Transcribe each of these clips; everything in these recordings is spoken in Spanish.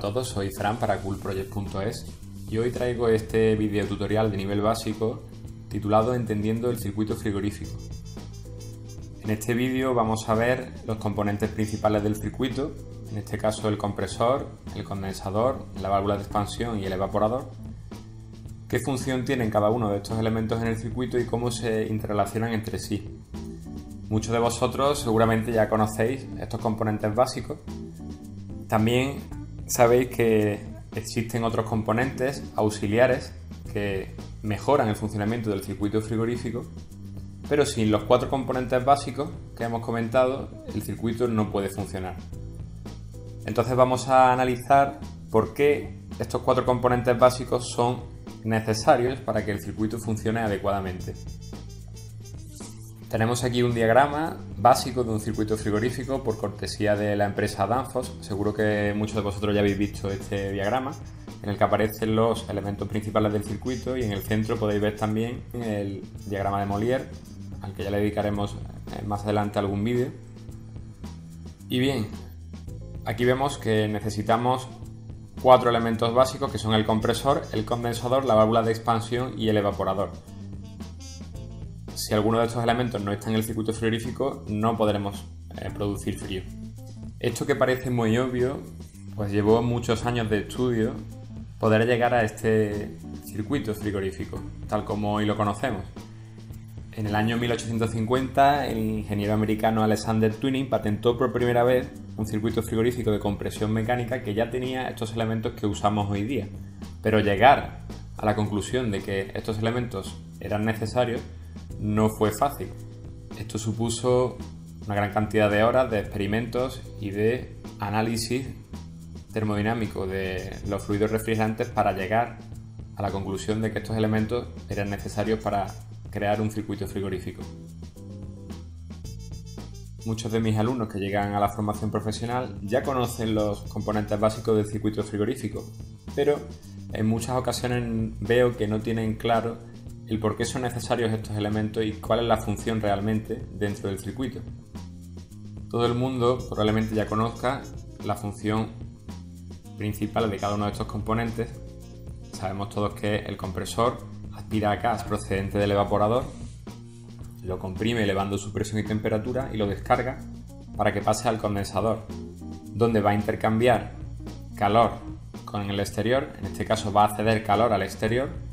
Hola a todos, soy Fran para coolproject.es y hoy traigo este video tutorial de nivel básico titulado Entendiendo el circuito frigorífico. En este vídeo vamos a ver los componentes principales del circuito, en este caso el compresor, el condensador, la válvula de expansión y el evaporador, qué función tienen cada uno de estos elementos en el circuito y cómo se interrelacionan entre sí. Muchos de vosotros seguramente ya conocéis estos componentes básicos. También sabéis que existen otros componentes auxiliares que mejoran el funcionamiento del circuito frigorífico, pero sin los 4 componentes básicos que hemos comentado, el circuito no puede funcionar. Entonces vamos a analizar por qué estos 4 componentes básicos son necesarios para que el circuito funcione adecuadamente. Tenemos aquí un diagrama básico de un circuito frigorífico por cortesía de la empresa Danfoss. Seguro que muchos de vosotros ya habéis visto este diagrama en el que aparecen los elementos principales del circuito y en el centro podéis ver también el diagrama de Molière, al que ya le dedicaremos más adelante algún vídeo. Y bien, aquí vemos que necesitamos 4 elementos básicos que son el compresor, el condensador, la válvula de expansión y el evaporador. Si alguno de estos elementos no está en el circuito frigorífico, no podremos producir frío. Esto que parece muy obvio, pues llevó muchos años de estudio poder llegar a este circuito frigorífico, tal como hoy lo conocemos. En el año 1850, el ingeniero americano Alexander Twining patentó por primera vez un circuito frigorífico de compresión mecánica que ya tenía estos elementos que usamos hoy día. Pero llegar a la conclusión de que estos elementos eran necesarios no fue fácil. Esto supuso una gran cantidad de horas de experimentos y de análisis termodinámico de los fluidos refrigerantes para llegar a la conclusión de que estos elementos eran necesarios para crear un circuito frigorífico. Muchos de mis alumnos que llegan a la formación profesional ya conocen los componentes básicos del circuito frigorífico, pero en muchas ocasiones veo que no tienen claro el por qué son necesarios estos elementos y cuál es la función realmente dentro del circuito. Todo el mundo probablemente ya conozca la función principal de cada uno de estos componentes. Sabemos todos que el compresor aspira gas procedente del evaporador, lo comprime elevando su presión y temperatura y lo descarga para que pase al condensador, donde va a intercambiar calor con el exterior, en este caso va a ceder calor al exterior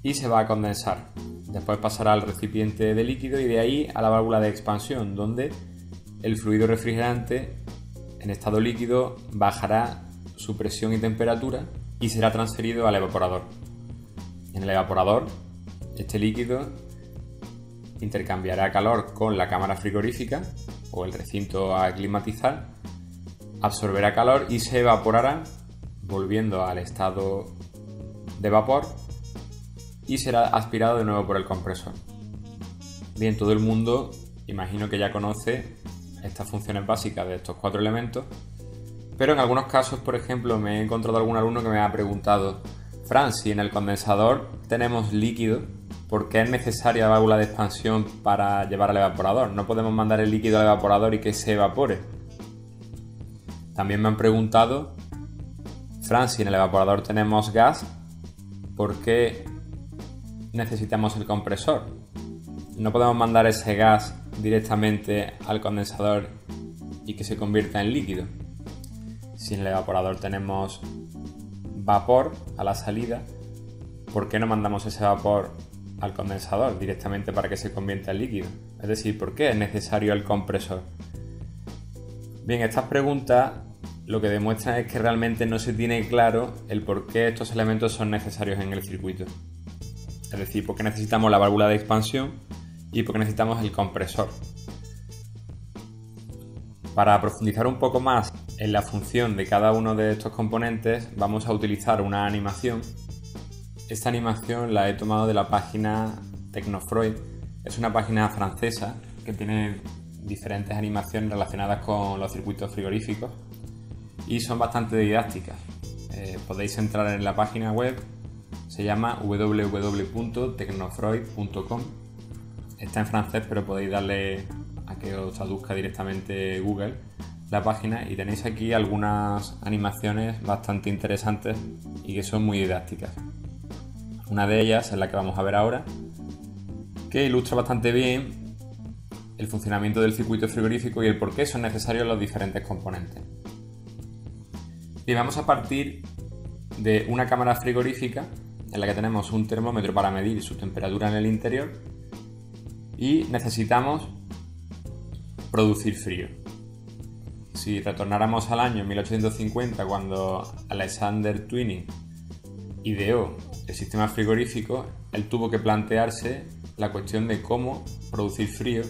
y se va a condensar. Después pasará al recipiente de líquido y de ahí a la válvula de expansión, donde el fluido refrigerante en estado líquido bajará su presión y temperatura y será transferido al evaporador. En el evaporador, este líquido intercambiará calor con la cámara frigorífica o el recinto a climatizar, absorberá calor y se evaporará, volviendo al estado de vapor, y será aspirado de nuevo por el compresor. Bien, todo el mundo imagino que ya conoce estas funciones básicas de estos 4 elementos, pero en algunos casos, por ejemplo, me he encontrado algún alumno que me ha preguntado: Fran, si en el condensador tenemos líquido, ¿por qué es necesaria la válvula de expansión para llevar al evaporador? ¿No podemos mandar el líquido al evaporador y que se evapore? También me han preguntado: Fran, si en el evaporador tenemos gas, ¿por qué necesitamos el compresor? ¿No podemos mandar ese gas directamente al condensador y que se convierta en líquido? Si en el evaporador tenemos vapor a la salida, ¿por qué no mandamos ese vapor al condensador directamente para que se convierta en líquido? Es decir, ¿por qué es necesario el compresor? Bien, estas preguntas lo que demuestran es que realmente no se tiene claro el por qué estos elementos son necesarios en el circuito. Es decir, por qué necesitamos la válvula de expansión y por qué necesitamos el compresor. Para profundizar un poco más en la función de cada uno de estos componentes, vamos a utilizar una animación. Esta animación la he tomado de la página Tecnofreud. Es una página francesa que tiene diferentes animaciones relacionadas con los circuitos frigoríficos y son bastante didácticas. Podéis entrar en la página web, se llama www.tecnofreud.com. Está en francés, pero podéis darle a que os traduzca directamente Google la página y tenéis aquí algunas animaciones bastante interesantes y que son muy didácticas. Una de ellas es la que vamos a ver ahora, que ilustra bastante bien el funcionamiento del circuito frigorífico y el por qué son necesarios los diferentes componentes. Y vamos a partir de una cámara frigorífica en la que tenemos un termómetro para medir su temperatura en el interior y necesitamos producir frío. Si retornáramos al año 1850, cuando Alexander Twining ideó el sistema frigorífico, él tuvo que plantearse la cuestión de cómo producir frío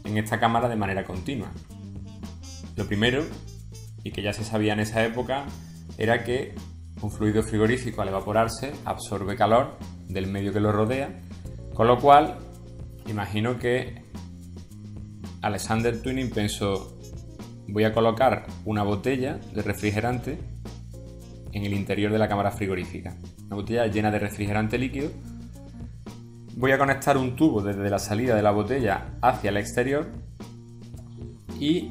en esta cámara de manera continua. Lo primero, y que ya se sabía en esa época, era que un fluido frigorífico, al evaporarse, absorbe calor del medio que lo rodea, con lo cual imagino que Alexander Twining pensó: voy a colocar una botella de refrigerante en el interior de la cámara frigorífica, una botella llena de refrigerante líquido. Voy a conectar un tubo desde la salida de la botella hacia el exterior y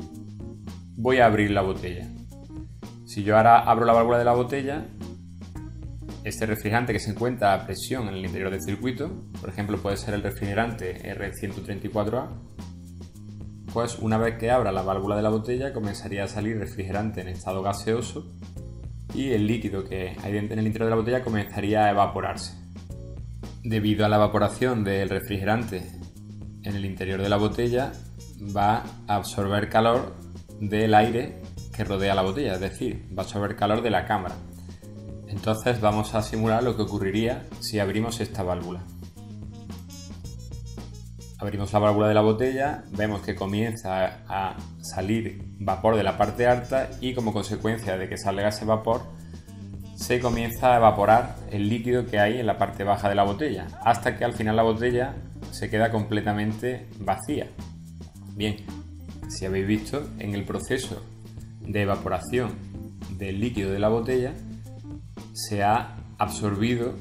voy a abrir la botella. Si yo ahora abro la válvula de la botella, este refrigerante que se encuentra a presión en el interior del circuito, por ejemplo puede ser el refrigerante R134A, pues una vez que abra la válvula de la botella comenzaría a salir refrigerante en estado gaseoso y el líquido que hay en el interior de la botella comenzaría a evaporarse. Debido a la evaporación del refrigerante en el interior de la botella, va a absorber calor del aire que rodea la botella, es decir, va a absorber calor de la cámara. Entonces vamos a simular lo que ocurriría si abrimos esta válvula. Abrimos la válvula de la botella, vemos que comienza a salir vapor de la parte alta y como consecuencia de que salga ese vapor se comienza a evaporar el líquido que hay en la parte baja de la botella, hasta que al final la botella se queda completamente vacía. Bien, si habéis visto, en el proceso de evaporación del líquido de la botella se ha absorbido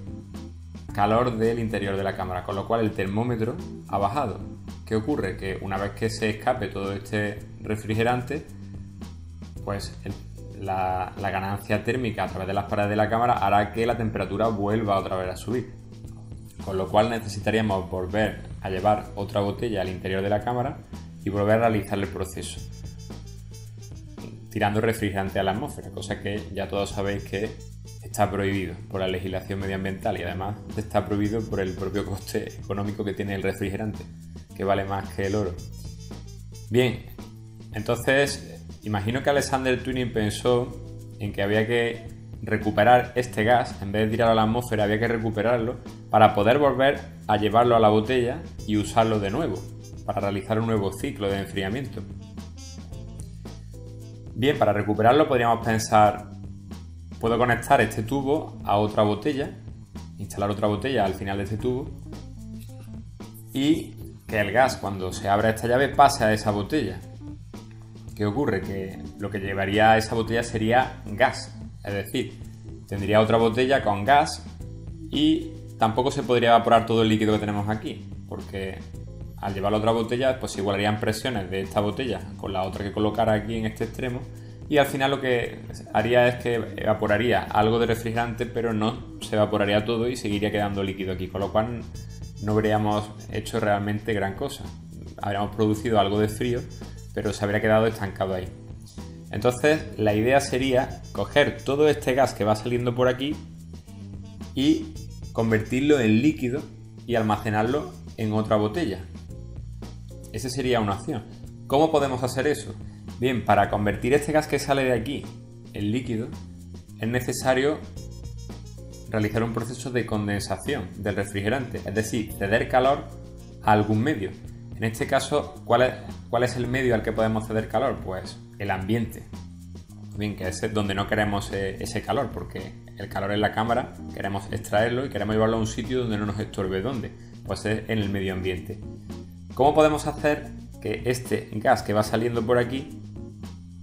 calor del interior de la cámara, con lo cual el termómetro ha bajado. ¿Qué ocurre? Que una vez que se escape todo este refrigerante, pues la ganancia térmica a través de las paredes de la cámara hará que la temperatura vuelva otra vez a subir, con lo cual necesitaríamos volver a llevar otra botella al interior de la cámara y volver a realizar el proceso tirando refrigerante a la atmósfera, cosa que ya todos sabéis que está prohibido por la legislación medioambiental y además está prohibido por el propio coste económico que tiene el refrigerante, que vale más que el oro. Bien, entonces imagino que Alexander Twining pensó en que había que recuperar este gas, en vez de tirarlo a la atmósfera había que recuperarlo para poder volver a llevarlo a la botella y usarlo de nuevo, para realizar un nuevo ciclo de enfriamiento. Bien, para recuperarlo podríamos pensar: puedo conectar este tubo a otra botella, instalar otra botella al final de este tubo y que el gas, cuando se abra esta llave, pase a esa botella. ¿Qué ocurre? Que lo que llevaría a esa botella sería gas, es decir, tendría otra botella con gas y tampoco se podría evaporar todo el líquido que tenemos aquí, porque al llevarlo a otra botella pues se igualarían presiones de esta botella con la otra que colocara aquí en este extremo y al final lo que haría es que evaporaría algo de refrigerante, pero no se evaporaría todo y seguiría quedando líquido aquí, con lo cual no habríamos hecho realmente gran cosa. Habríamos producido algo de frío, pero se habría quedado estancado ahí. Entonces la idea sería coger todo este gas que va saliendo por aquí y convertirlo en líquido y almacenarlo en otra botella. Esa sería una opción. ¿Cómo podemos hacer eso? Bien, para convertir este gas que sale de aquí en líquido es necesario realizar un proceso de condensación del refrigerante, es decir, ceder calor a algún medio. En este caso, ¿cuál es el medio al que podemos ceder calor? Pues el ambiente. Bien, que es donde no queremos ese calor, porque el calor en la cámara queremos extraerlo y queremos llevarlo a un sitio donde no nos estorbe. ¿Dónde? Pues es en el medio ambiente. ¿Cómo podemos hacer que este gas que va saliendo por aquí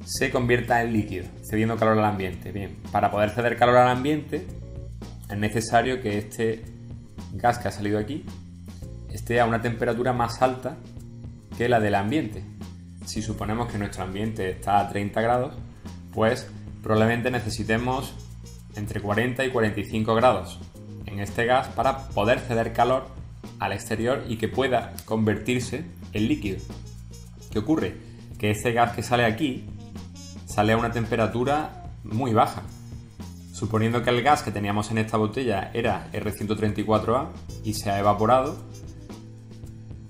se convierta en líquido, cediendo calor al ambiente? Bien, para poder ceder calor al ambiente es necesario que este gas que ha salido aquí esté a una temperatura más alta que la del ambiente. si suponemos que nuestro ambiente está a 30 grados, pues probablemente necesitemos entre 40 y 45 grados en este gas para poder ceder calor al exterior y que pueda convertirse en líquido. ¿Qué ocurre? Que este gas que sale aquí sale a una temperatura muy baja. Suponiendo que el gas que teníamos en esta botella era R134A y se ha evaporado,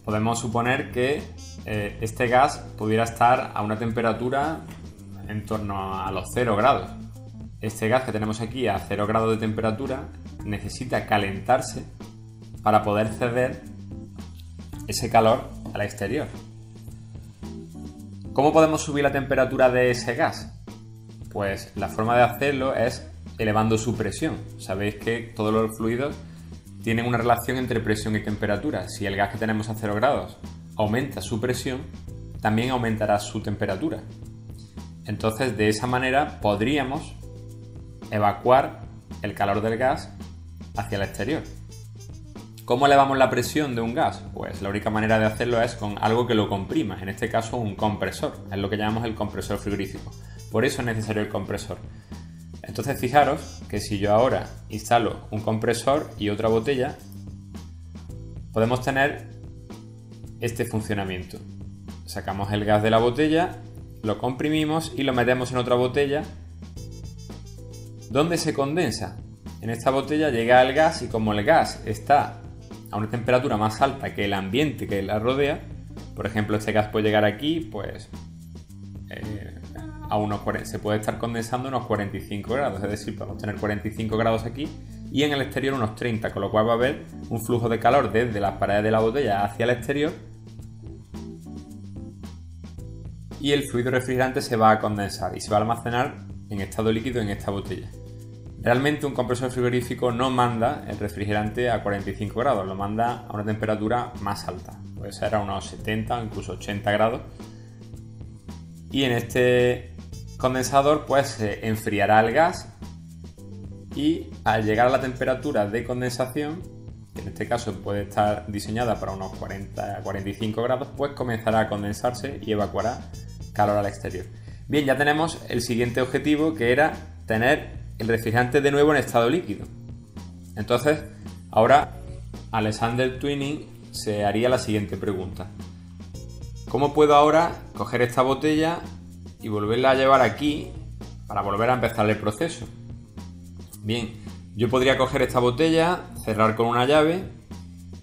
podemos suponer que este gas pudiera estar a una temperatura en torno a los 0 grados. Este gas que tenemos aquí a 0 grados de temperatura necesita calentarse para poder ceder ese calor al exterior. ¿Cómo podemos subir la temperatura de ese gas? Pues la forma de hacerlo es elevando su presión. Sabéis que todos los fluidos tienen una relación entre presión y temperatura. Si el gas que tenemos a 0 grados aumenta su presión, también aumentará su temperatura. Entonces, de esa manera podríamos evacuar el calor del gas hacia el exterior. ¿Cómo elevamos la presión de un gas? Pues la única manera de hacerlo es con algo que lo comprima, en este caso un compresor, es lo que llamamos el compresor frigorífico. Por eso es necesario el compresor. Entonces fijaros que si yo ahora instalo un compresor y otra botella, podemos tener este funcionamiento. Sacamos el gas de la botella, lo comprimimos y lo metemos en otra botella donde se condensa. En esta botella llega el gas y como el gas está a una temperatura más alta que el ambiente que la rodea, por ejemplo este gas puede llegar aquí, pues se puede estar condensando a unos 45 grados, es decir, podemos tener 45 grados aquí y en el exterior unos 30, con lo cual va a haber un flujo de calor desde las paredes de la botella hacia el exterior y el fluido refrigerante se va a condensar y se va a almacenar en estado líquido en esta botella. Realmente un compresor frigorífico no manda el refrigerante a 45 grados, lo manda a una temperatura más alta, puede ser a unos 70 o incluso 80 grados. Y en este condensador pues se enfriará el gas y al llegar a la temperatura de condensación, que en este caso puede estar diseñada para unos 40 a 45 grados, pues comenzará a condensarse y evacuará calor al exterior. Bien, ya tenemos el siguiente objetivo, que era tener el refrigerante de nuevo en estado líquido. Entonces, ahora Alexander Twining se haría la siguiente pregunta: ¿cómo puedo ahora coger esta botella y volverla a llevar aquí para volver a empezar el proceso? Bien, yo podría coger esta botella, cerrar con una llave,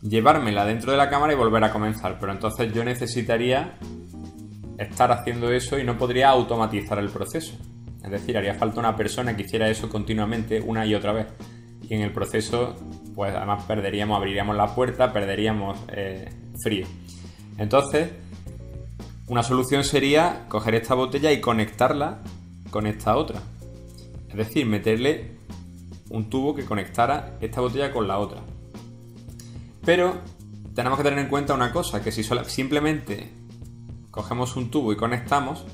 llevármela dentro de la cámara y volver a comenzar, pero entonces yo necesitaría estar haciendo eso y no podría automatizar el proceso. Es decir, haría falta una persona que hiciera eso continuamente una y otra vez. Y en el proceso, pues además abriríamos la puerta, perderíamos frío. Entonces, una solución sería coger esta botella y conectarla con esta otra. Es decir, meterle un tubo que conectara esta botella con la otra. Pero tenemos que tener en cuenta una cosa, que si simplemente cogemos un tubo y conectamos,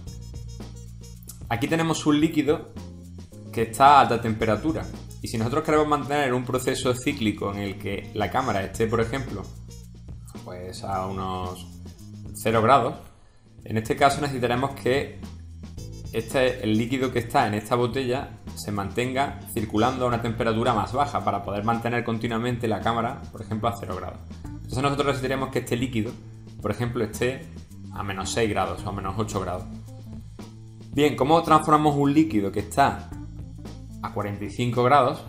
aquí tenemos un líquido que está a alta temperatura. Y si nosotros queremos mantener un proceso cíclico en el que la cámara esté, por ejemplo, pues a unos 0 grados, en este caso necesitaremos que el líquido que está en esta botella se mantenga circulando a una temperatura más baja para poder mantener continuamente la cámara, por ejemplo, a 0 grados. Entonces nosotros necesitaremos que este líquido, por ejemplo, esté a menos 6 grados o a menos 8 grados. Bien, ¿cómo transformamos un líquido que está a 45 grados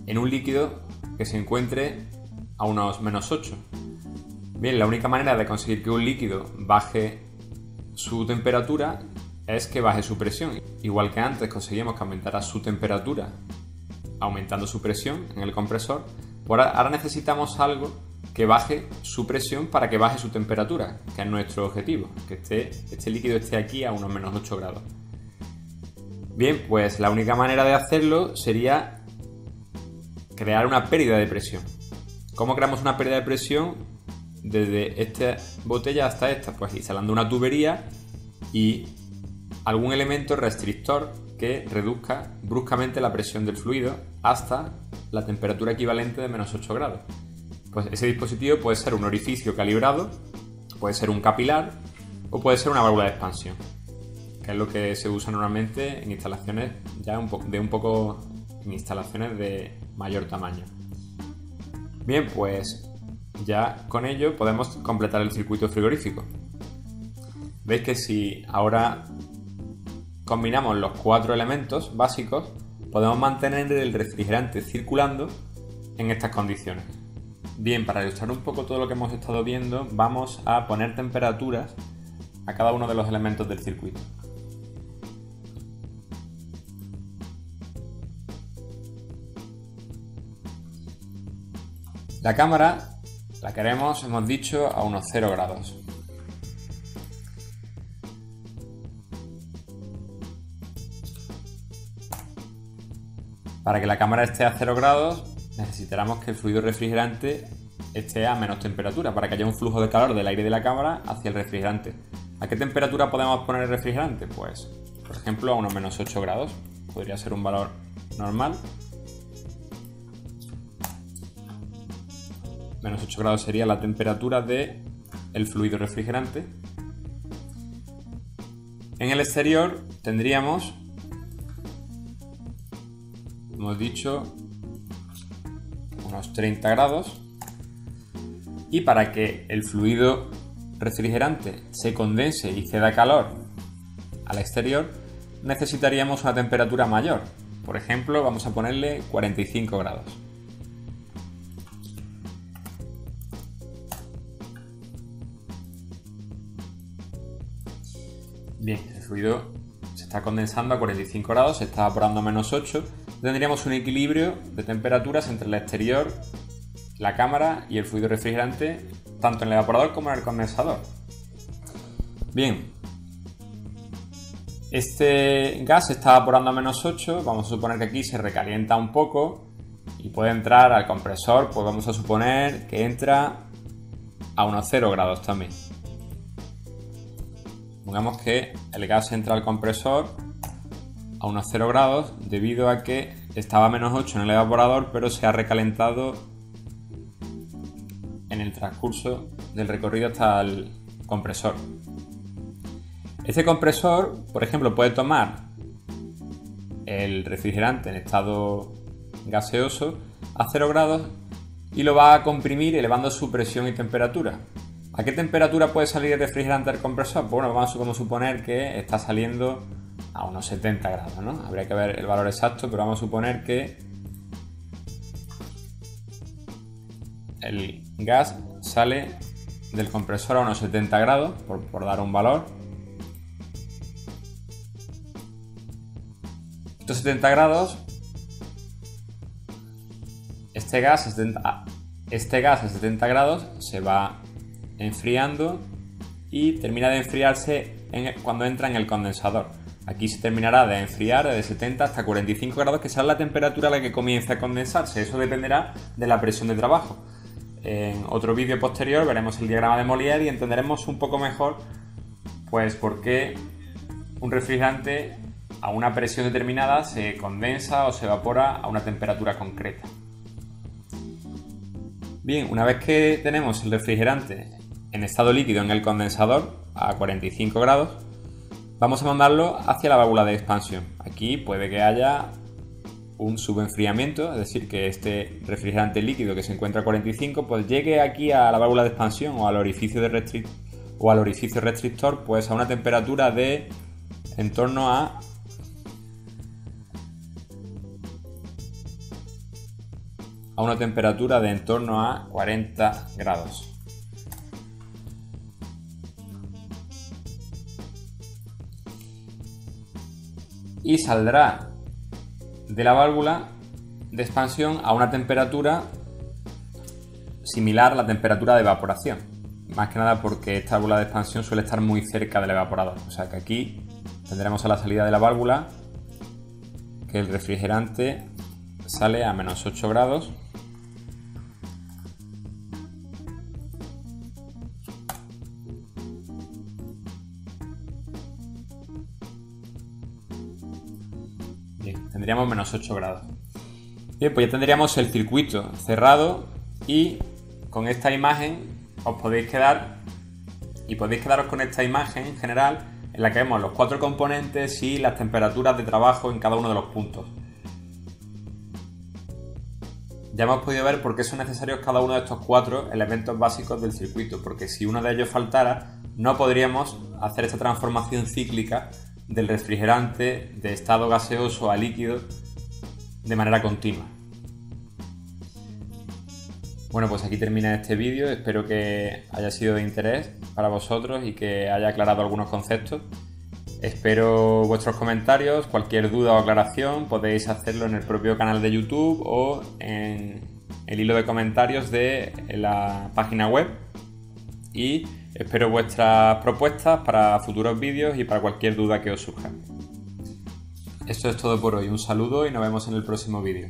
en un líquido que se encuentre a unos menos 8? Bien, la única manera de conseguir que un líquido baje su temperatura es que baje su presión. Igual que antes conseguimos que aumentara su temperatura aumentando su presión en el compresor, pues ahora necesitamos algo que baje su presión para que baje su temperatura, que es nuestro objetivo, que este líquido esté aquí a unos menos 8 grados. Bien, pues la única manera de hacerlo sería crear una pérdida de presión. ¿Cómo creamos una pérdida de presión desde esta botella hasta esta? Pues instalando una tubería y algún elemento restrictor que reduzca bruscamente la presión del fluido hasta la temperatura equivalente de menos 8 grados. Pues ese dispositivo puede ser un orificio calibrado, puede ser un capilar o puede ser una válvula de expansión, que es lo que se usa normalmente en instalaciones en instalaciones de mayor tamaño. Bien, pues ya con ello podemos completar el circuito frigorífico. Veis que si ahora combinamos los 4 elementos básicos, podemos mantener el refrigerante circulando en estas condiciones. Bien, para ilustrar un poco todo lo que hemos estado viendo, vamos a poner temperaturas a cada uno de los elementos del circuito. La cámara la queremos, hemos dicho, a unos 0 grados. Para que la cámara esté a 0 grados, necesitaremos que el fluido refrigerante esté a menos temperatura, para que haya un flujo de calor del aire de la cámara hacia el refrigerante. ¿A qué temperatura podemos poner el refrigerante? Pues, por ejemplo, a unos menos 8 grados. Podría ser un valor normal. Menos 8 grados sería la temperatura del fluido refrigerante. En el exterior tendríamos, hemos dicho, unos 30 grados. Y para que el fluido refrigerante se condense y ceda calor al exterior, necesitaríamos una temperatura mayor. Por ejemplo, vamos a ponerle 45 grados. Bien, el fluido se está condensando a 45 grados, se está evaporando a menos 8. Tendríamos un equilibrio de temperaturas entre el exterior, la cámara y el fluido refrigerante, tanto en el evaporador como en el condensador. Bien, este gas se está evaporando a menos 8, vamos a suponer que aquí se recalienta un poco y puede entrar al compresor, pues vamos a suponer que entra a unos 0 grados también. Pongamos que el gas entra al compresor a unos 0 grados debido a que estaba a menos 8 en el evaporador, pero se ha recalentado en el transcurso del recorrido hasta el compresor. Este compresor, por ejemplo, puede tomar el refrigerante en estado gaseoso a 0 grados y lo va a comprimir elevando su presión y temperatura. ¿A qué temperatura puede salir el refrigerante del compresor? Bueno, vamos a suponer que está saliendo a unos 70 grados, ¿no? Habría que ver el valor exacto, pero vamos a suponer que el gas sale del compresor a unos 70 grados, por dar un valor. Estos 70 grados, este gas a 70 grados se va enfriando y termina de enfriarse cuando entra en el condensador. Aquí se terminará de enfriar de 70 hasta 45 grados, que será la temperatura a la que comience a condensarse. Eso dependerá de la presión de trabajo. En otro vídeo posterior veremos el diagrama de Molière y entenderemos un poco mejor pues por qué un refrigerante a una presión determinada se condensa o se evapora a una temperatura concreta. Bien, una vez que tenemos el refrigerante en estado líquido en el condensador a 45 grados, vamos a mandarlo hacia la válvula de expansión. Aquí puede que haya un subenfriamiento, es decir, que este refrigerante líquido que se encuentra a 45 pues llegue aquí a la válvula de expansión o al orificio restrictor pues a una temperatura de en torno a una temperatura de en torno a 40 grados. Y saldrá de la válvula de expansión a una temperatura similar a la temperatura de evaporación. Más que nada porque esta válvula de expansión suele estar muy cerca del evaporador. O sea que aquí tendremos a la salida de la válvula que el refrigerante sale a menos 8 grados. Bien, tendríamos menos 8 grados. Bien, pues ya tendríamos el circuito cerrado y con esta imagen os podéis quedar Y podéis quedaros con esta imagen general en la que vemos los 4 componentes y las temperaturas de trabajo en cada uno de los puntos. Ya hemos podido ver por qué son necesarios cada uno de estos 4 elementos básicos del circuito, porque si uno de ellos faltara, no podríamos hacer esta transformación cíclica del refrigerante de estado gaseoso a líquido de manera continua. Bueno, pues aquí termina este vídeo, espero que haya sido de interés para vosotros y que haya aclarado algunos conceptos. Espero vuestros comentarios, cualquier duda o aclaración podéis hacerlo en el propio canal de YouTube o en el hilo de comentarios de la página web, y espero vuestras propuestas para futuros vídeos y para cualquier duda que os surja. Esto es todo por hoy, un saludo y nos vemos en el próximo vídeo.